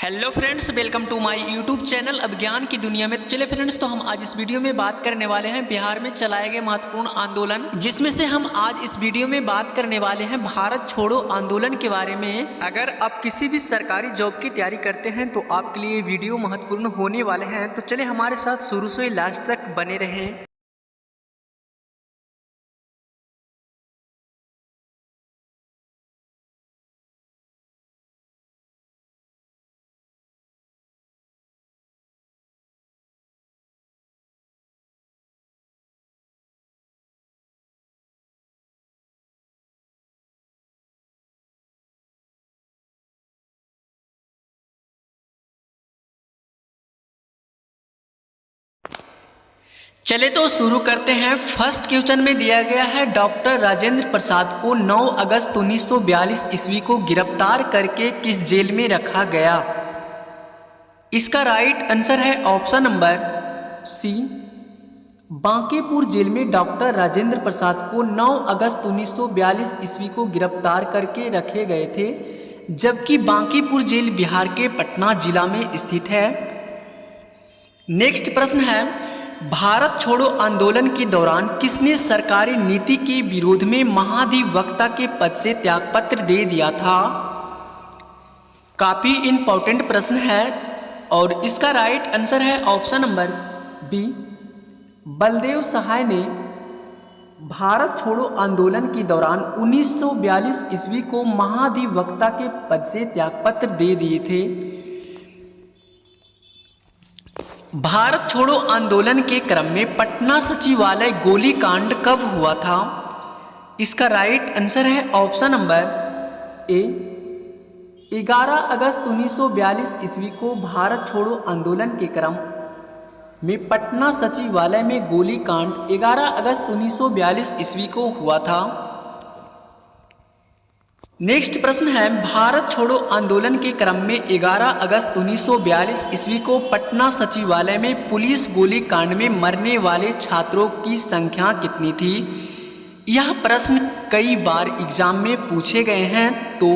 Hello friends, welcome to my YouTube channel Abhigyan की दुनिया में। तो चले फ्रेंड्स, तो हम आज इस वीडियो में बात करने वाले हैं बिहार में चलाए गए महत्वपूर्ण आंदोलन, जिसमें से हम आज इस वीडियो में बात करने वाले हैं भारत छोड़ो आंदोलन के बारे में। अगर आप किसी भी सरकारी जॉब की तैयारी करते हैं तो आपके लिए वीडियो महत्वपूर्ण होने वाले हैं। तो चले हमारे साथ शुरू से लास्ट तक बने रहें। चले तो शुरू करते हैं। फर्स्ट क्वेश्चन में दिया गया है, डॉक्टर राजेंद्र प्रसाद को 9 अगस्त 1942 ईस्वी को गिरफ्तार करके किस जेल में रखा गया? इसका राइट आंसर है option number C, Bankipur jail में डॉक्टर राजेंद्र प्रसाद को 9 अगस्त 1942 ईस्वी को गिरफ्तार करके रखे गए थे, जबकि बांकीपुर जेल बिहार के पटना जिला में स्थित है। नेक्स्ट प्रश्न है, भारत छोड़ो आंदोलन के दौरान किसने सरकारी नीति के विरोध में महाधिवक्ता के पद से त्यागपत्र दे दिया था? काफी इंपॉर्टेंट प्रश्न है और इसका राइट आंसर है ऑप्शन नंबर बी, बलदेव सहाय ने भारत छोड़ो आंदोलन के दौरान 1942 ईस्वी को महाधिवक्ता के पद से त्यागपत्र दे दिए थे। भारत छोड़ो आंदोलन के क्रम में पटना सचिवालय गोलीकांड कब हुआ था? इसका राइट आंसर है ऑप्शन नंबर ए, 11 अगस्त 1942 ईस्वी को भारत छोड़ो आंदोलन के क्रम में पटना सचिवालय में गोलीकांड 11 अगस्त 1942 ईस्वी को हुआ था। नेक्स्ट प्रश्न है, भारत छोड़ो आंदोलन के क्रम में 11 अगस्त 1942 ईस्वी को पटना सचिवालय में पुलिस गोलीकांड में मरने वाले छात्रों की संख्या कितनी थी? यह प्रश्न कई बार एग्जाम में पूछे गए हैं, तो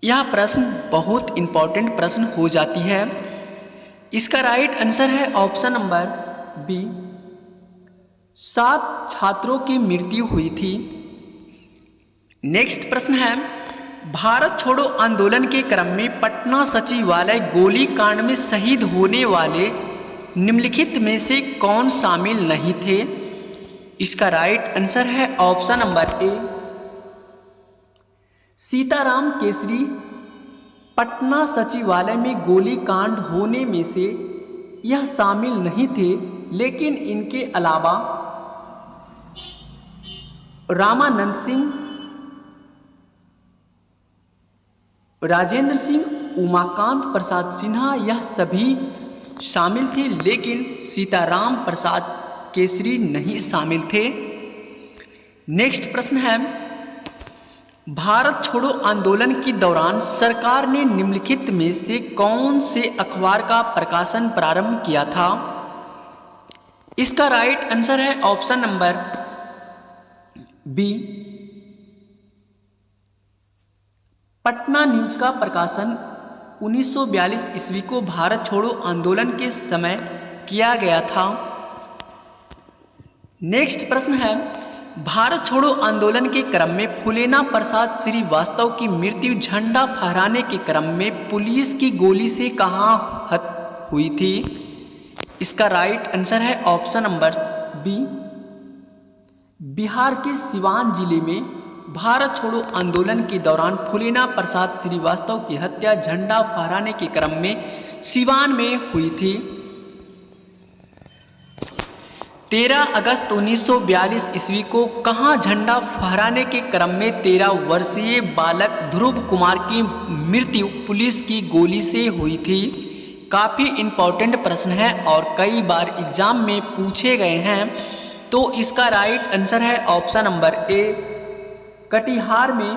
यह प्रश्न बहुत इंपॉर्टेंट प्रश्न हो जाती है। इसका राइट आंसर है ऑप्शन नंबर बी, 7 छात्रों की मृत्यु हुई थी। नेक्स्ट प्रश्न है, भारत छोड़ो आंदोलन के क्रम में पटना सचिवालय गोलीकांड में शहीद होने वाले निम्नलिखित में से कौन शामिल नहीं थे? इसका राइट आंसर है ऑप्शन नंबर ए, सीताराम केसरी पटना सचिवालय में गोलीकांड होने में से यह शामिल नहीं थे, लेकिन इनके अलावा रामानंद सिंह, राजेंद्र सिंह, उमाकांत प्रसाद सिन्हा यह सभी शामिल थे, लेकिन सीताराम प्रसाद केसरी नहीं शामिल थे। नेक्स्ट प्रश्न है, भारत छोड़ो आंदोलन के दौरान सरकार ने निम्नलिखित में से कौन से अखबार का प्रकाशन प्रारंभ किया था? इसका राइट आंसर है option number B, Patna news का प्रकाशन 1942 ईस्वी को भारत छोड़ो आंदोलन के समय किया गया था। नेक्स्ट प्रश्न है, भारत छोड़ो आंदोलन के क्रम में फूलेना प्रसाद श्रीवास्तव की मृत्यु झंडा फहराने के क्रम में पुलिस की गोली से कहाँ हुई थी? इसका राइट आंसर है ऑप्शन नंबर बी, बिहार के सिवान जिले में भारत छोड़ो आंदोलन के दौरान फूलेना प्रसाद श्रीवास्तव की हत्या झंडा फहराने के क्रम में सिवान में हुई थी। 13 अगस्त 1942 ईस्वी को कहां झंडा फहराने के क्रम में 13 वर्षीय बालक ध्रुव कुमार की मृत्यु पुलिस की गोली से हुई थी? काफ़ी इंपॉर्टेंट प्रश्न है और कई बार एग्जाम में पूछे गए हैं, तो इसका राइट आंसर है ऑप्शन नंबर ए, कटिहार में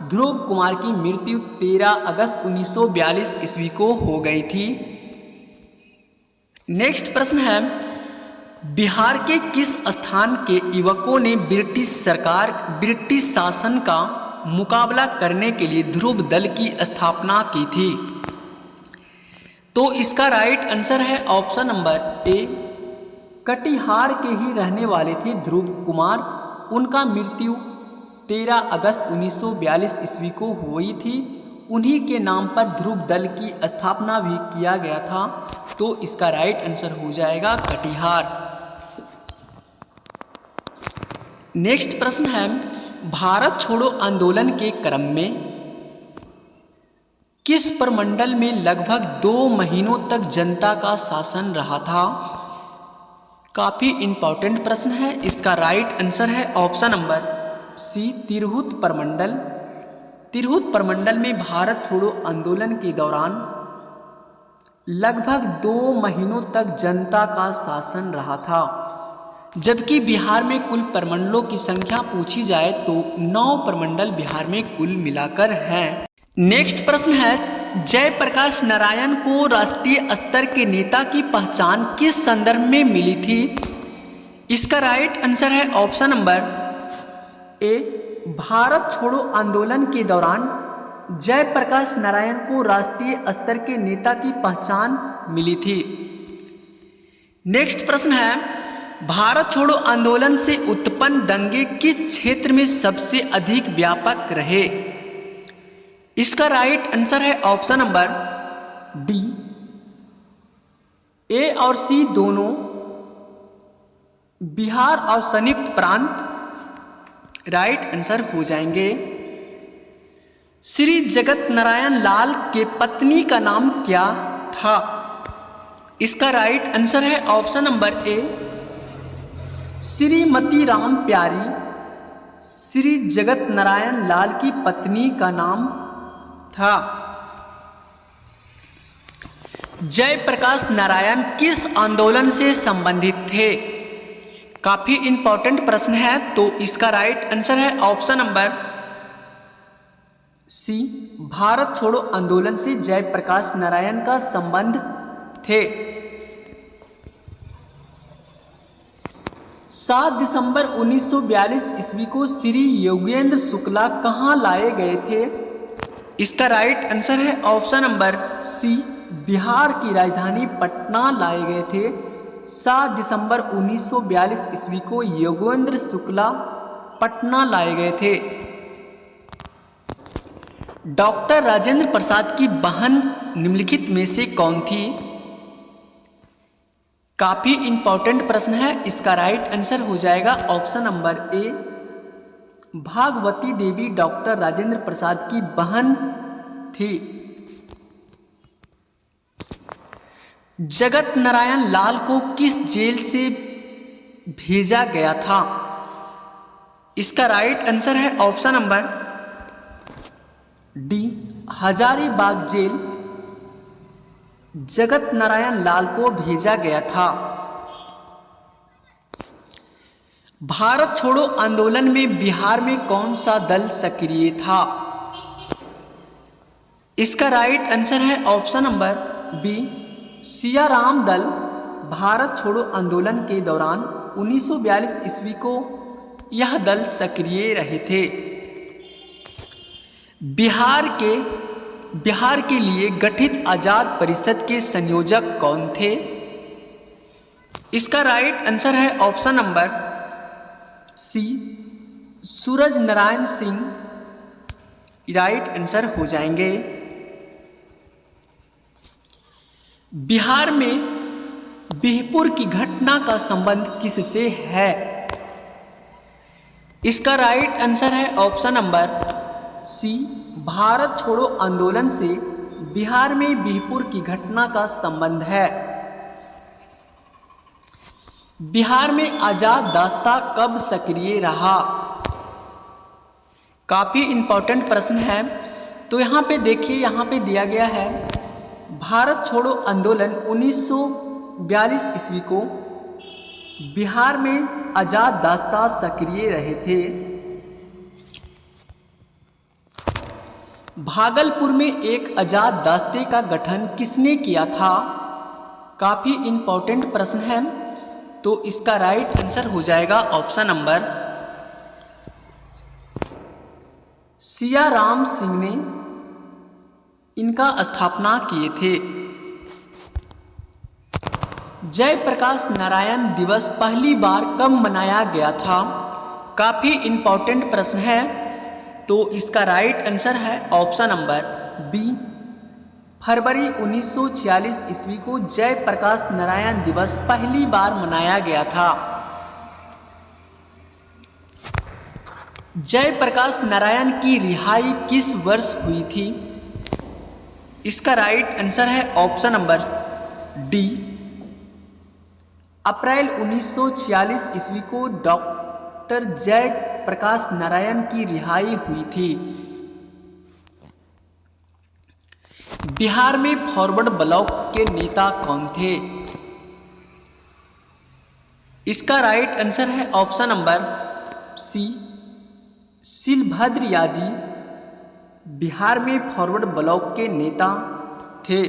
ध्रुव कुमार की मृत्यु 13 अगस्त 1942 ईस्वी को हो गई थी। नेक्स्ट प्रश्न है, बिहार के किस स्थान के युवकों ने ब्रिटिश शासन का मुकाबला करने के लिए ध्रुव दल की स्थापना की थी? तो इसका राइट आंसर है ऑप्शन नंबर ए, कटिहार के ही रहने वाले थे ध्रुव कुमार। उनका मृत्यु 13 अगस्त 1942 ईस्वी को हुई थी। उन्हीं के नाम पर ध्रुव दल की स्थापना भी किया गया था। तो इसका राइट आंसर हो जाएगा कटिहार। नेक्स्ट प्रश्न है, भारत छोड़ो आंदोलन के क्रम में किस प्रमंडल में लगभग 2 महीनों तक जनता का शासन रहा था? काफी इंपॉर्टेंट प्रश्न है। इसका राइट आंसर है ऑप्शन नंबर सी, तिरहुत प्रमंडल। तिरहुत प्रमंडल में भारत छोड़ो आंदोलन के दौरान लगभग 2 महीनों तक जनता का शासन रहा था। जबकि बिहार में कुल प्रमंडलों की संख्या पूछी जाए तो 9 प्रमंडल बिहार में कुल मिलाकर हैं। नेक्स्ट प्रश्न है, जयप्रकाश नारायण को राष्ट्रीय स्तर के नेता की पहचान किस संदर्भ में मिली थी? इसका राइट आंसर है ऑप्शन नंबर ए, भारत छोड़ो आंदोलन के दौरान जयप्रकाश नारायण को राष्ट्रीय स्तर के नेता की पहचान मिली थी। नेक्स्ट प्रश्न है, भारत छोड़ो आंदोलन से उत्पन्न दंगे किस क्षेत्र में सबसे अधिक व्यापक रहे? इसका राइट आंसर है ऑप्शन नंबर डी, ए और सी दोनों बिहार और संयुक्त प्रांत राइट आंसर हो जाएंगे। श्री जगत नारायण लाल के पत्नी का नाम क्या था? इसका राइट आंसर है ऑप्शन नंबर ए, श्रीमती राम प्यारी। श्री जगत नारायण लाल की पत्नी का नाम था। जयप्रकाश नारायण किस आंदोलन से संबंधित थे? काफी इंपॉर्टेंट प्रश्न है। तो इसका राइट आंसर है ऑप्शन नंबर सी, भारत छोड़ो आंदोलन से जयप्रकाश नारायण का संबंध थे। 7 दिसंबर 1942 ईस्वी को श्री योगेंद्र शुक्ला कहाँ लाए गए थे? इसका राइट आंसर है ऑप्शन नंबर सी, बिहार की राजधानी पटना लाए गए थे। 7 दिसंबर 1942 ईस्वी को योगेंद्र शुक्ला पटना लाए गए थे। डॉक्टर राजेंद्र प्रसाद की बहन निम्नलिखित में से कौन थी? काफी इंपॉर्टेंट प्रश्न है। इसका राइट आंसर हो जाएगा option number A, Bhagwati Devi doctor Rajendra Prasad की बहन थी। जगत नारायण लाल को किस जेल से भेजा गया था? इसका राइट आंसर है option number D, Hazaribagh jail Jagat Narayan लाल को भेजा गया था। भारत छोड़ो आंदोलन में बिहार में कौन सा दल सक्रिय था? इसका राइट आंसर है ऑप्शन नंबर बी, सियाराम दल। भारत छोड़ो आंदोलन के दौरान 1942 ईस्वी को यह दल सक्रिय रहे थे। बिहार के लिए गठित आजाद परिषद के संयोजक कौन थे? इसका राइट आंसर है ऑप्शन नंबर सी, सूरज नारायण सिंह राइट आंसर हो जाएंगे। बिहार में बिहपुर की घटना का संबंध किससे है? इसका राइट आंसर है ऑप्शन नंबर सी, भारत छोड़ो आंदोलन से बिहार में बिहपुर की घटना का संबंध है। बिहार में आजाद दास्ता कब सक्रिय रहा? काफी इंपॉर्टेंट प्रश्न है। तो यहाँ पे देखिए, यहाँ पे दिया गया है भारत छोड़ो आंदोलन 1942 ईस्वी को बिहार में आजाद दास्ता सक्रिय रहे थे। भागलपुर में एक आजाद दास्ते का गठन किसने किया था? काफी इंपॉर्टेंट प्रश्न है। तो इसका राइट आंसर हो जाएगा ऑप्शन नंबर सिया राम सिंह ने इनका स्थापना किए थे। जयप्रकाश नारायण दिवस पहली बार कब मनाया गया था? काफ़ी इम्पोर्टेंट प्रश्न है, तो इसका राइट आंसर है ऑप्शन नंबर बी, फरवरी 1946 ईस्वी को जयप्रकाश नारायण दिवस पहली बार मनाया गया था। जयप्रकाश नारायण की रिहाई किस वर्ष हुई थी? इसका राइट आंसर है ऑप्शन नंबर डी, अप्रैल 1946 ईस्वी को डॉक्टर जयप्रकाश नारायण की रिहाई हुई थी। बिहार में फॉरवर्ड ब्लॉक के नेता कौन थे? इसका राइट आंसर है ऑप्शन नंबर सी, शिलभद्र याजी बिहार में फॉरवर्ड ब्लॉक के नेता थे।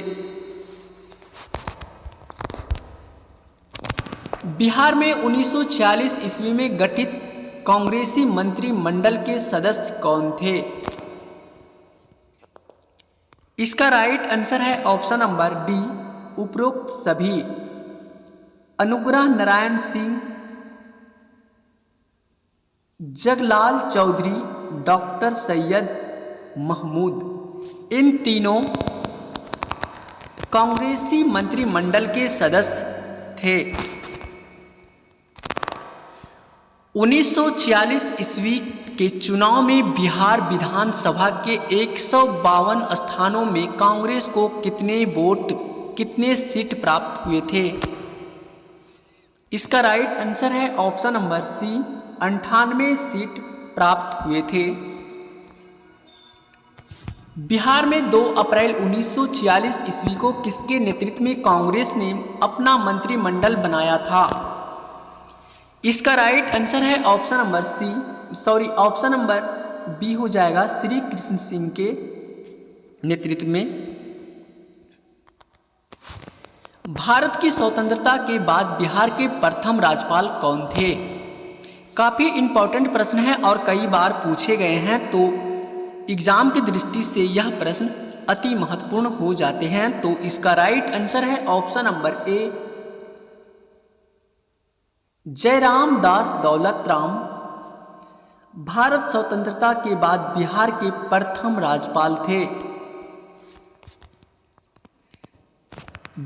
बिहार में 1946 ईस्वी में गठित कांग्रेसी मंत्रिमंडल के सदस्य कौन थे? इसका राइट आंसर है ऑप्शन नंबर डी, उपरोक्त सभी। अनुग्रह नारायण सिंह, जगलाल चौधरी, डॉक्टर सैयद महमूद, इन तीनों कांग्रेसी मंत्रिमंडल के सदस्य थे। 1946 ईस्वी के चुनाव में बिहार विधानसभा के 152 स्थानों में कांग्रेस को कितने सीट प्राप्त हुए थे? इसका राइट आंसर है ऑप्शन नंबर सी, 98 सीट प्राप्त हुए थे। बिहार में 2 अप्रैल 1946 ईस्वी को किसके नेतृत्व में कांग्रेस ने अपना मंत्रिमंडल बनाया था? इसका राइट आंसर है ऑप्शन नंबर बी हो जाएगा, श्री कृष्ण सिंह के नेतृत्व में। भारत की स्वतंत्रता के बाद बिहार के प्रथम राज्यपाल कौन थे? काफ़ी इम्पोर्टेंट प्रश्न है और कई बार पूछे गए हैं, तो एग्जाम की दृष्टि से यह प्रश्न अति महत्वपूर्ण हो जाते हैं। तो इसका राइट आंसर है ऑप्शन नंबर ए, जयराम दास दौलत राम भारत स्वतंत्रता के बाद बिहार के प्रथम राज्यपाल थे।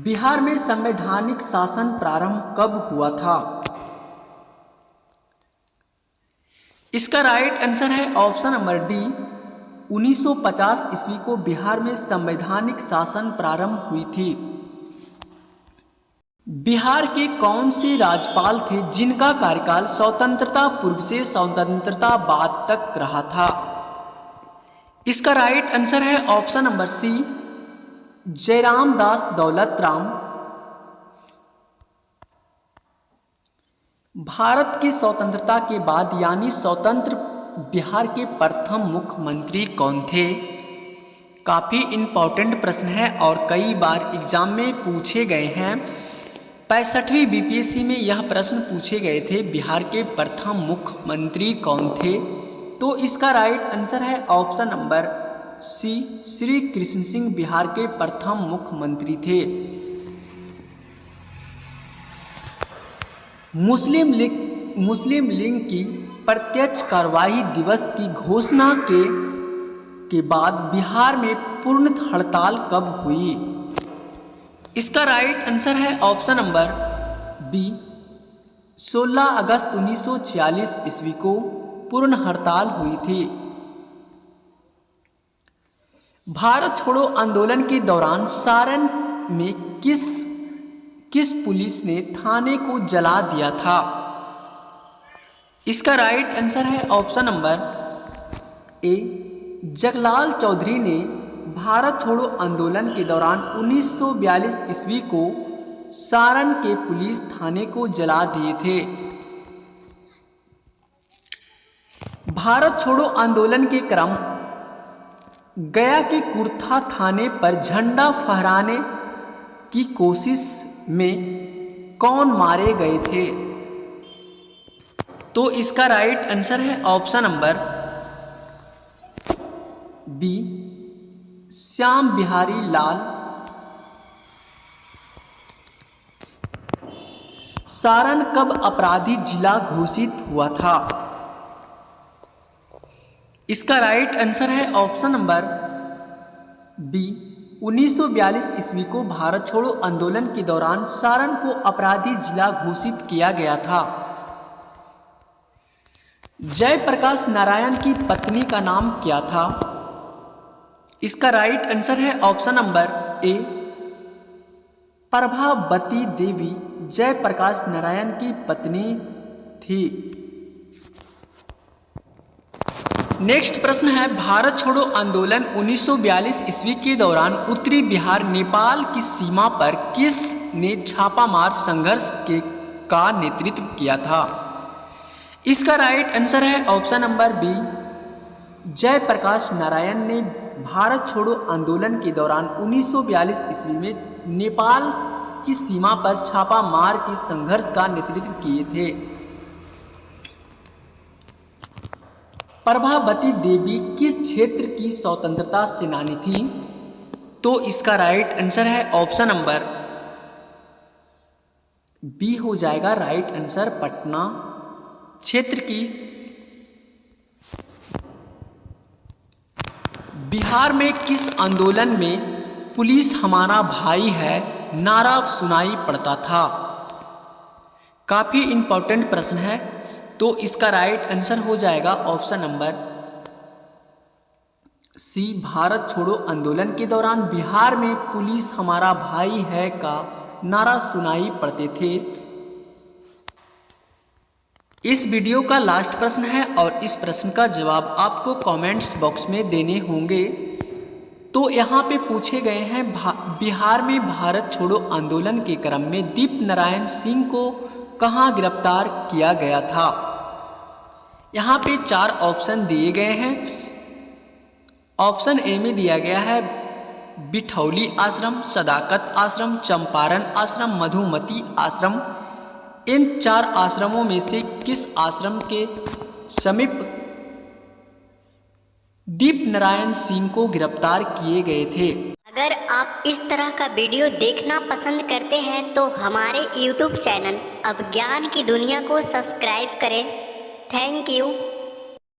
बिहार में संवैधानिक शासन प्रारंभ कब हुआ था? इसका राइट आंसर है ऑप्शन नंबर डी, 1950 ईस्वी को बिहार में संवैधानिक शासन प्रारंभ हुई थी। बिहार के कौन से राज्यपाल थे जिनका कार्यकाल स्वतंत्रता पूर्व से स्वतंत्रता बाद तक रहा था? इसका राइट आंसर है ऑप्शन नंबर सी, जयराम दास दौलत राम। भारत की स्वतंत्रता के बाद यानी स्वतंत्र बिहार के प्रथम मुख्यमंत्री कौन थे? काफ़ी इम्पोर्टेंट प्रश्न है और कई बार एग्जाम में पूछे गए हैं। 65वीं बीपीएससी में यह प्रश्न पूछे गए थे, बिहार के प्रथम मुख्यमंत्री कौन थे? तो इसका राइट आंसर है option number C, Shri Krishna Singh Bihar के प्रथम मुख्यमंत्री थे। मुस्लिम लीग की प्रत्यक्ष कार्यवाही दिवस की घोषणा के बाद बिहार में पूर्ण हड़ताल कब हुई? इसका राइट आंसर है ऑप्शन नंबर बी, 16 अगस्त 1946 ईस्वी को पूर्ण हड़ताल हुई थी। भारत छोड़ो आंदोलन के दौरान सारण में किस पुलिस ने थाने को जला दिया था? इसका राइट आंसर है option number A, Jaglal Chaudhary ने भारत छोड़ो आंदोलन के दौरान 1942 ईस्वी को सारण के पुलिस थाने को जला दिए थे। भारत छोड़ो आंदोलन के क्रम गया के कुर्था थाने पर झंडा फहराने की कोशिश में कौन मारे गए थे? तो इसका राइट आंसर है option number B Shyam Bihari Lal, Saran कब अपराधी जिला घोषित हुआ था? इसका राइट आंसर है ऑप्शन नंबर बी 1942 ईस्वी को भारत छोड़ो आंदोलन के दौरान सारण को अपराधी जिला घोषित किया गया था। जयप्रकाश नारायण की पत्नी का नाम क्या था? इसका राइट आंसर है ऑप्शन नंबर ए प्रभावती देवी जयप्रकाश नारायण की पत्नी थी। नेक्स्ट प्रश्न है, भारत छोड़ो आंदोलन 1942 ईस्वी के दौरान उत्तरी बिहार नेपाल की सीमा पर किस ने छापामार संघर्ष का नेतृत्व किया था? इसका राइट आंसर है option number B Jayaprakash Narayan ने भारत छोड़ो आंदोलन के दौरान 1942 ईस्वी में नेपाल की सीमा पर छापामार की संघर्ष का नेतृत्व किए थे। प्रभावती देवी किस क्षेत्र की स्वतंत्रता सेनानी थी? तो इसका राइट आंसर है ऑप्शन नंबर बी हो जाएगा राइट आंसर, पटना क्षेत्र की। बिहार में किस आंदोलन में पुलिस हमारा भाई है नारा सुनाई पड़ता था? काफी इंपॉर्टेंट प्रश्न है, तो इसका राइट आंसर हो जाएगा ऑप्शन नंबर सी भारत छोड़ो आंदोलन के दौरान बिहार में पुलिस हमारा भाई है का नारा सुनाई पड़ते थे। इस वीडियो का लास्ट प्रश्न है और इस प्रश्न का जवाब आपको कमेंट्स बॉक्स में देने होंगे। तो यहाँ पे पूछे गए हैं बिहार में भारत छोड़ो आंदोलन के क्रम में दीप नारायण सिंह को कहाँ गिरफ्तार किया गया था? यहाँ पे 4 ऑप्शन दिए गए हैं। ऑप्शन ए में दिया गया है बिठौली आश्रम, सदाकत आश्रम, चंपारण आश्रम, मधुमती आश्रम। इन 4 आश्रमों में से किस आश्रम के समीप दीप नारायण सिंह को गिरफ्तार किए गए थे? अगर आप इस तरह का वीडियो देखना पसंद करते हैं तो हमारे YouTube चैनल अब ज्ञान की दुनिया को सब्सक्राइब करें। Thank you.